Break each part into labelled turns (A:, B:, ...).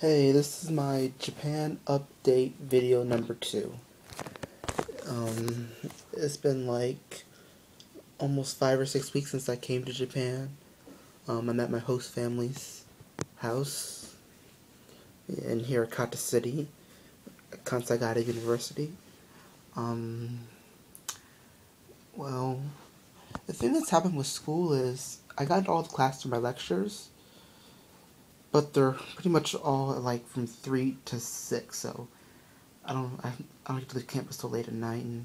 A: Hey, this is my Japan update video number 2. Um, it's been like almost 5 or 6 weeks since I came to Japan. I'm at my host family's house in Hirakata City, Kansai University. Um, well, the thing that's happened with school is I got all the classes through my lectures, but they're pretty much all like from 3 to 6, so I don't get to the campus till late at night, and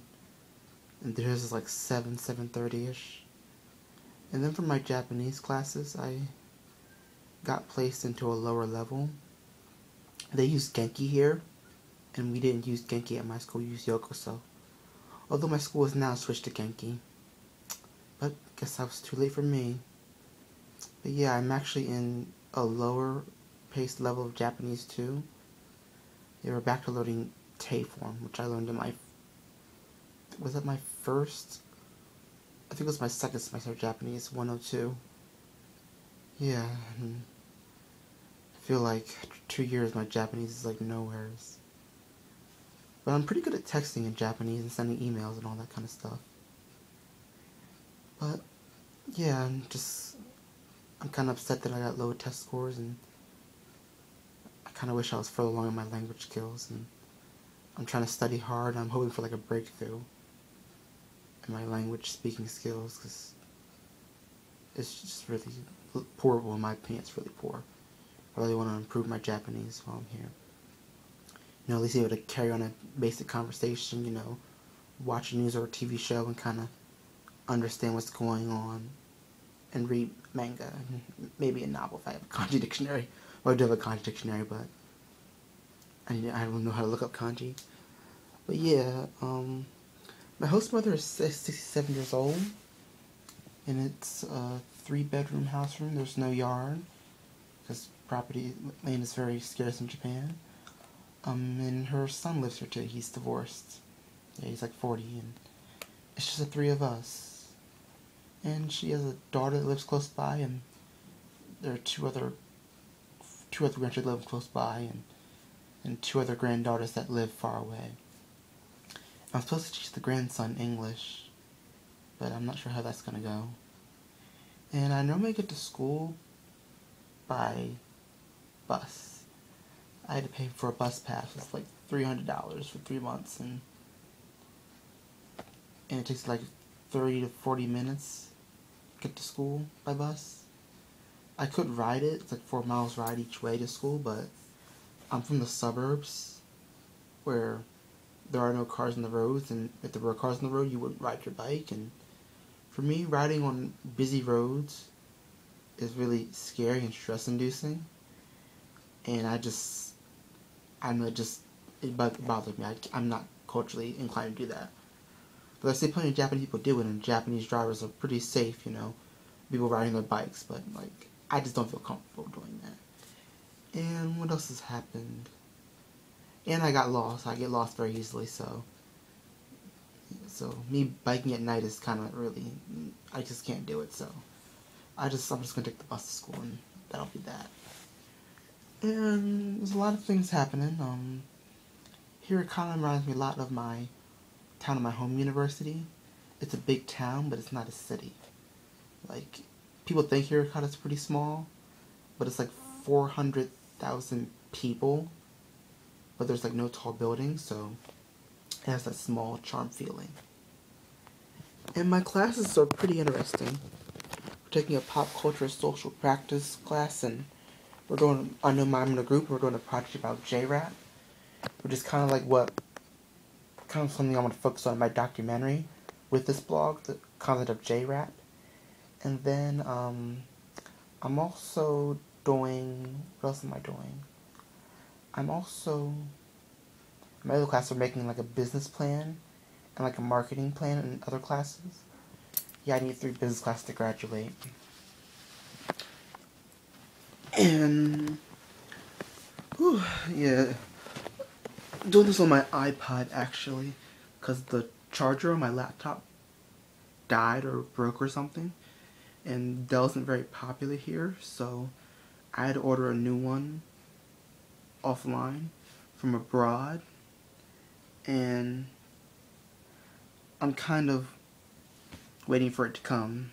A: theirs is like 7:30ish. And then for my Japanese classes, I got placed into a lower level. They use Genki here, and we didn't use Genki at my school, we used Yokoso. Although my school has now switched to Genki. But I guess that was too late for me. But yeah, I'm actually in a lower paced level of Japanese too. They were back to learning Tei form, which I learned in was that my first? I think it was my second semester of Japanese, 102. Yeah, and I feel like 2 years my Japanese is like nowheres. But I'm pretty good at texting in Japanese and sending emails and all that kind of stuff. But yeah, I'm kind of upset that I got low test scores, and I kind of wish I was further along in my language skills, and I'm trying to study hard, and I'm hoping for like a breakthrough in my language speaking skills, because it's just really poor. Well, in my opinion, it's really poor. I really want to improve my Japanese while I'm here. At least be able to carry on a basic conversation, watch a news or a TV show and kind of understand what's going on, and read manga, and maybe a novel if I have a kanji dictionary. Well, I do have a kanji dictionary, but I don't know how to look up kanji. But yeah, my host mother is 67 years old, and it's a 3-bedroom house room. There's no yard, because property land is very scarce in Japan. And her son lives here too. He's divorced. Yeah, he's like 40, and it's just the 3 of us. And she has a daughter that lives close by, and there are two other grandchildren live close by, and 2 other granddaughters that live far away. I'm supposed to teach the grandson English, but I'm not sure how that's gonna go. And I normally get to school by bus. I had to pay for a bus pass. It's like $300 for 3 months, and it takes like 30 to 40 minutes to get to school by bus. I could ride it. It's like 4 miles ride each way to school, but I'm from the suburbs where there are no cars on the roads, and if there were cars on the road, you wouldn't ride your bike. And for me, riding on busy roads is really scary and stress-inducing, and it bothers me. I'm not culturally inclined to do that. But I say plenty of Japanese people do it, and Japanese drivers are pretty safe, people riding their bikes, but like, I just don't feel comfortable doing that. And what else has happened? And I got lost. I get lost very easily, so me biking at night is kind of really, I just can't do it, so I'm just gonna take the bus to school, and that'll be that. And there's a lot of things happening. Here it kind of reminds me a lot of my town of my home university. It's a big town, but it's not a city. Like, people think Hirakata's pretty small, but it's like 400,000 people, but there's like no tall buildings, so it has that small charm feeling. And my classes are pretty interesting. We're taking a pop culture social practice class, and I'm in a group, we're doing a project about J-Rap, which is kind of something I want to focus on in my documentary with this blog, the concept of J-Rap. And then, I'm also doing, what else am I doing? In my other class, we're making like a business plan and like a marketing plan in other classes. Yeah, I need 3 business classes to graduate. And, yeah, I'm doing this on my iPod actually, because the charger on my laptop died or broke or something, and Dell isn't very popular here, so I had to order a new one, offline from abroad, and I'm kind of waiting for it to come.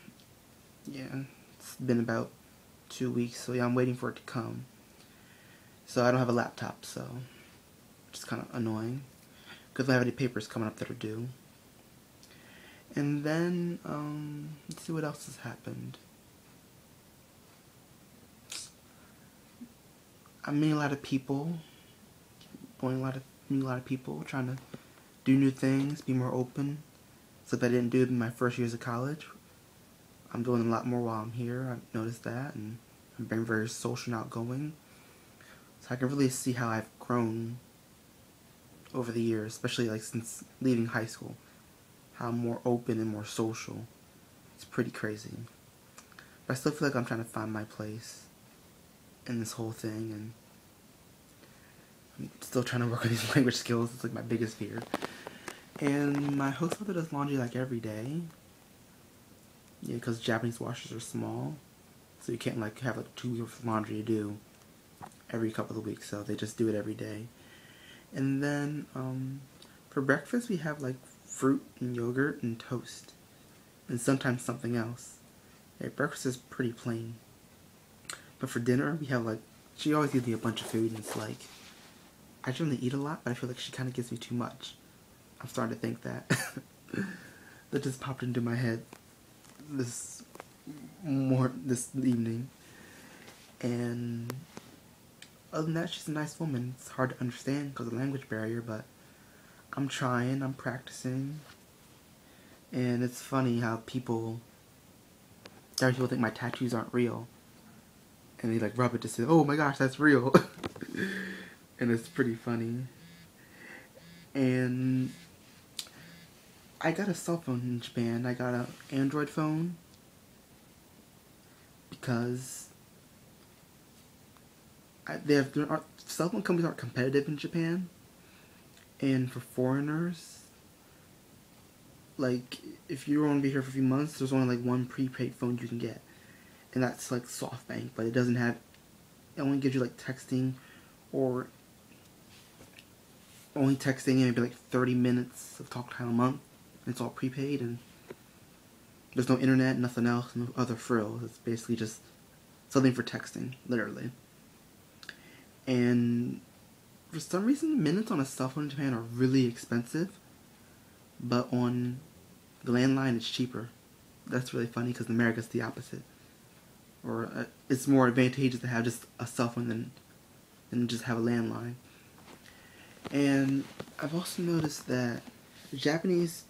A: Yeah, it's been about 2 weeks, so yeah, I'm waiting for it to come. So I don't have a laptop, so which is kind of annoying because I don't have any papers coming up that are due. And then let's see what else has happened. I'm meeting a lot of people, meeting a lot of people, trying to do new things, be more open. Stuff I didn't do in my first years of college. I'm doing a lot more while I'm here. I've noticed that, and I'm being very social and outgoing. So I can really see how I've grown over the years, especially like since leaving high school. How I'm more open and more social. It's pretty crazy. But I still feel like I'm trying to find my place in this whole thing, and I'm still trying to work on these language skills. It's like my biggest fear. And my host mother does laundry like every day. Yeah, because Japanese washers are small, so you can't like have like 2 weeks of laundry to do every couple of weeks. So they just do it every day. And then for breakfast we have like fruit and yogurt and toast, and sometimes something else. Yeah, breakfast is pretty plain. But for dinner we have like, she always gives me a bunch of food, and it's like, I generally eat a lot, but I feel like she kind of gives me too much. I'm starting to think that. That just popped into my head this evening. And other than that, she's a nice woman. It's hard to understand because of the language barrier, but I'm trying, I'm practicing. And it's funny how people think my tattoos aren't real. And they like rub it to say, oh my gosh, that's real. And it's pretty funny. And I got a cell phone in Japan. I got an Android phone because cell phone companies aren't competitive in Japan. And for foreigners, like, if you want to be here for a few months, there's only like one prepaid phone you can get. And that's like SoftBank, but it doesn't have, it only gives you like texting, or only texting, and maybe like 30 minutes of talk time a month. It's all prepaid, and there's no internet, nothing else, no other frills. It's basically just something for texting, literally. And for some reason, minutes on a cell phone in Japan are really expensive, but on the landline it's cheaper. That's really funny because in America it's the opposite. Or it's more advantageous to have just a cell phone than just have a landline. And I've also noticed that the Japanese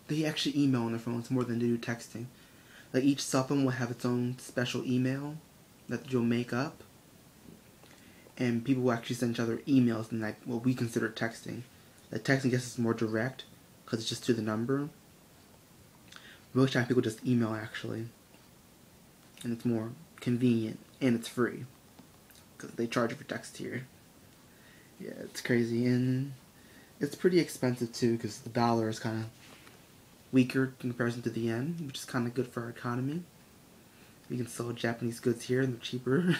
A: they actually email on their phones more than they do texting. Like, each cell phone will have its own special email that you'll make up, and people will actually send each other emails than like what we consider texting. Like, texting, I guess, is more direct because it's just to the number. Most times people just email, actually, and it's more convenient, and it's free because they charge you for text here. Yeah, it's crazy, and it's pretty expensive too because the dollar is kind of weaker in comparison to the yen, which is kind of good for our economy. We can sell Japanese goods here and they're cheaper,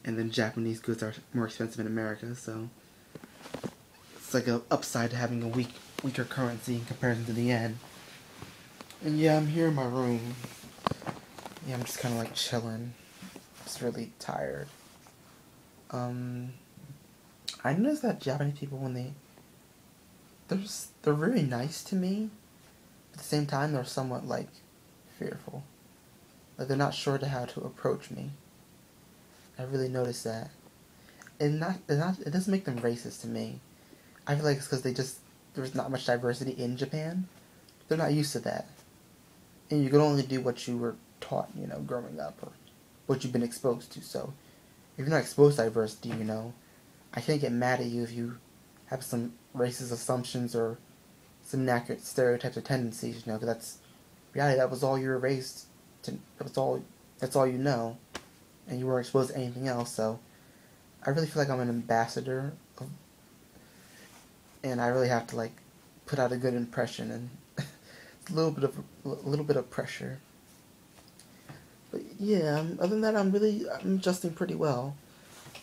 A: and then Japanese goods are more expensive in America, so it's like an upside to having a weaker currency in comparison to the yen. And yeah, I'm here in my room. Yeah, I'm just kind of like chilling. Just really tired. I noticed that Japanese people, when they're very nice to me. At the same time, they're somewhat like fearful. Like, they're not sure how to approach me. I really noticed that. It doesn't make them racist to me. I feel like it's because there's not much diversity in Japan. They're not used to that. And you can only do what you were taught, growing up, or what you've been exposed to. So, if you're not exposed to diversity, I can't get mad at you if you have some racist assumptions or some inaccurate stereotypes or tendencies, because that's reality. That was all you were raised to. That's all you know, and you weren't exposed to anything else. So, I really feel like I'm an ambassador, and I really have to like put out a good impression, and it's a little bit of pressure. But yeah, other than that, I'm adjusting pretty well.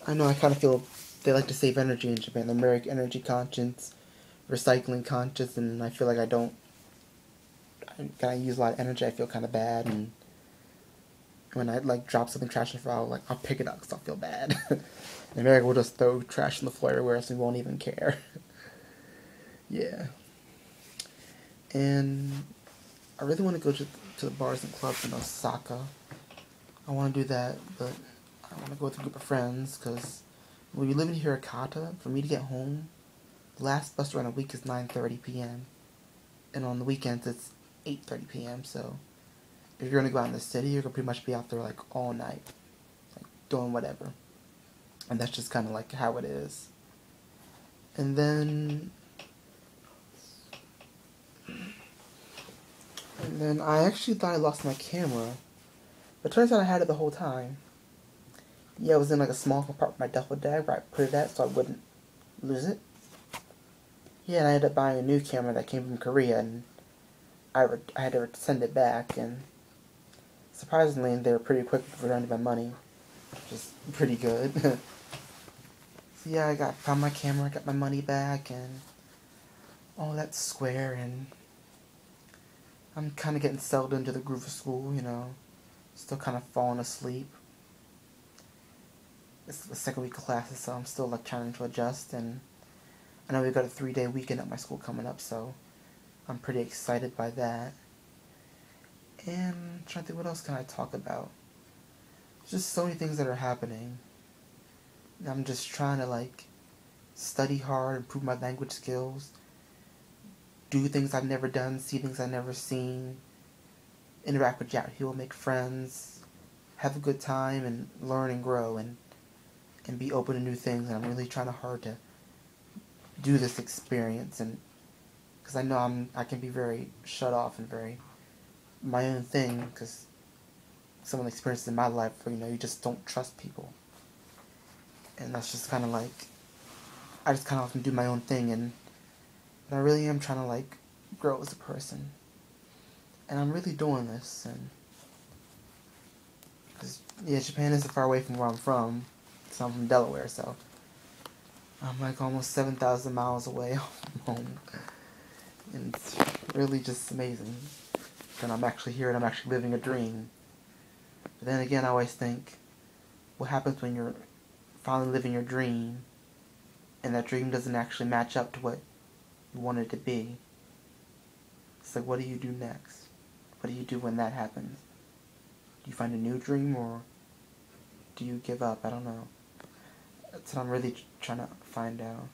A: I know I kind of feel they like to save energy in Japan. They're very energy conscious, recycling conscious, and I feel like I don't. I kind of use a lot of energy. I feel kind of bad, and when I like drop something trash in the floor, I'll pick it up because I'll feel bad. In America, we'll just throw trash on the floor everywhere, so we won't even care. Yeah, and I really want to go to the bars and clubs in Osaka. I want to do that, but I want to go with a group of friends because when we live in Hirakata, for me to get home, the last bus run a week is 9:30 p.m. and on the weekends it's 8:30 p.m. So if you're gonna go out in the city, you're gonna pretty much be out there like all night, like doing whatever, and that's just kind of like how it is. And then I actually thought I lost my camera, but it turns out I had it the whole time. Yeah, it was in like a small compartment of my duffel bag where I put it at so I wouldn't lose it. Yeah, and I ended up buying a new camera that came from Korea, and I had to send it back, and surprisingly, they were pretty quick with returning my money, which is pretty good. So yeah, found my camera, got my money back, and all that's square, and I'm kind of getting settled into the groove of school, you know, still kind of falling asleep. It's the second week of classes, so I'm still like trying to adjust, and I know we've got a 3-day weekend at my school coming up, so I'm pretty excited by that. And I'm trying to think, what else can I talk about? There's just so many things that are happening. I'm just trying to like study hard, improve my language skills, do things I've never done, see things I've never seen, interact with Jack Hill, make friends, have a good time, and learn and grow, and be open to new things. And I'm really trying hard to do this experience, and because I know I can be very shut off and very my own thing, because some of the experiences in my life where, you know, you just don't trust people, and that's just kind of like I just kind of often do my own thing, but I really am trying to like grow as a person, and I'm really doing this, and because yeah, Japan isn't far away from where I'm from, so I'm from Delaware, so I'm like almost 7,000 miles away from home, and it's really just amazing. And I'm actually here and I'm actually living a dream. But then again, I always think, what happens when you're finally living your dream and that dream doesn't actually match up to what you want it to be? It's like, what do you do next? What do you do when that happens? Do you find a new dream, or do you give up? I don't know. That's what I'm really trying to find out.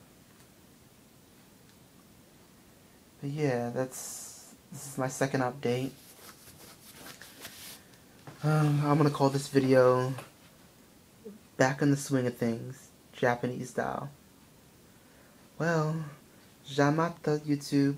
A: But yeah, this is my second update. I'm gonna call this video Back in the Swing of Things, Japanese style. Well, Jamata YouTube.